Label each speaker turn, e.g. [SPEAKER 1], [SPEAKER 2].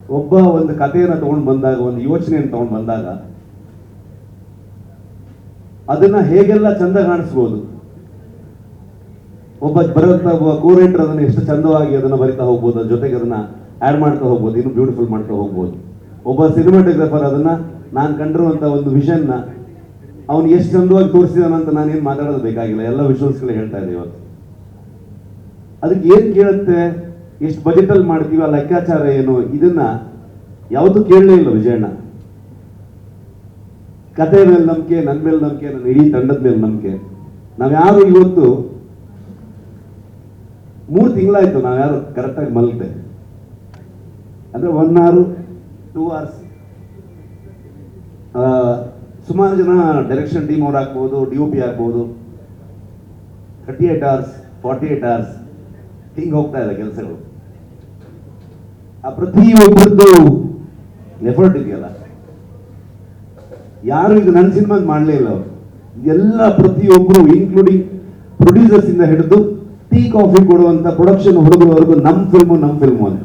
[SPEAKER 1] ಒಬ್ಬ ಒಂದು ಕಥೆಯನ್ನು ತಗೊಂಡು ಬಂದಾಗ, ಒಂದು ಯೋಚನೆಯನ್ನು ತಗೊಂಡು ಬಂದಾಗ ಅದನ್ನ ಹೇಗೆಲ್ಲ ಚಂದ ಕಾಣಿಸ್ಬೋದು. ಒಬ್ಬ ಕೋರೈಟರ್ ಅದನ್ನ ಎಷ್ಟು ಚಂದವಾಗಿ ಅದನ್ನ ಬರಿತಾ ಹೋಗ್ಬೋದು, ಅದ್ರ ಜೊತೆಗೆ ಅದನ್ನ ಆಡ್ ಮಾಡ್ತಾ ಹೋಗ್ಬೋದು, ಇನ್ನು ಬ್ಯೂಟಿಫುಲ್ ಮಾಡ್ತಾ ಹೋಗ್ಬೋದು. ಒಬ್ಬ ಸಿನಿಮಾಟೋಗ್ರಾಫರ್ ಅದನ್ನ ನಾನು ಕಂಡಿರುವಂತ ಒಂದು ವಿಷನ್ನ ಅವನು ಎಷ್ಟು ಚಂದವಾಗಿ ತೋರಿಸಿದಾನಂತ ನಾನೇನು ಮಾತಾಡೋದು ಬೇಕಾಗಿಲ್ಲ, ಎಲ್ಲ ವಿಷುವಲ್ಸ್ಗಳೇ ಹೇಳ್ತಾ ಇದೆ ಇವತ್ತು. ಅದಕ್ಕೆ ಏನ್ ಕೇಳುತ್ತೆ, ಎಷ್ಟು ಬಜೆಟ್ ಅಲ್ಲಿ ಮಾಡ್ತೀವಿ, ಆ ಲೆಕ್ಕಾಚಾರ ಏನು, ಇದನ್ನ ಯಾವತ್ತೂ ಕೇಳಲೇ ಇಲ್ಲ ವಿಜಯಣ್ಣ. ಕತೆ ಮೇಲೆ ನಂಬಿಕೆ, ನನ್ನ ಮೇಲೆ ನಂಬಿಕೆ, ನನ್ನ ಇಡೀ ತಂಡದ ಮೇಲೆ ನಂಬಿಕೆ. ನಾವ್ಯಾರು ಇವತ್ತು 3 ತಿಂಗಳಾಯ್ತು ನಾವ್ಯಾರು ಕರೆಕ್ಟಾಗಿ ಮಲಗಿದೆ, ಅಂದ್ರೆ 1 hour 2 hours. ಸುಮಾರು ಜನ ಡೈರೆಕ್ಷನ್ ಟೀಮ್ ಅವ್ರು ಆಗ್ಬೋದು, DOP ಆಗ್ಬೋದು, 38 hours 48 hours ಹಿಂಗೆ ಹೋಗ್ತಾ ಇದೆ ಕೆಲಸಗಳು. ಆ ಪ್ರತಿಯೊಬ್ಬರದ್ದು ಎಫರ್ಟ್ ಇದೆಯಲ್ಲ, ಯಾರು ಇದು ನನ್ನ ಸಿನಿಮಾಗೆ ಮಾಡಲೇ ಇಲ್ಲ. ಅವರು ಎಲ್ಲ ಪ್ರತಿಯೊಬ್ಬರು ಇನ್ಕ್ಲೂಡಿಂಗ್ ಪ್ರೊಡ್ಯೂಸರ್ಸ್ ಇಂದ ಹಿಡಿದು ಟೀ ಕಾಫಿ ಕೊಡುವಂತ ಪ್ರೊಡಕ್ಷನ್ ಹುಡುಗರವರೆಗೂ ನಮ್ಮ ಫಿಲ್ಮು ಅಂತ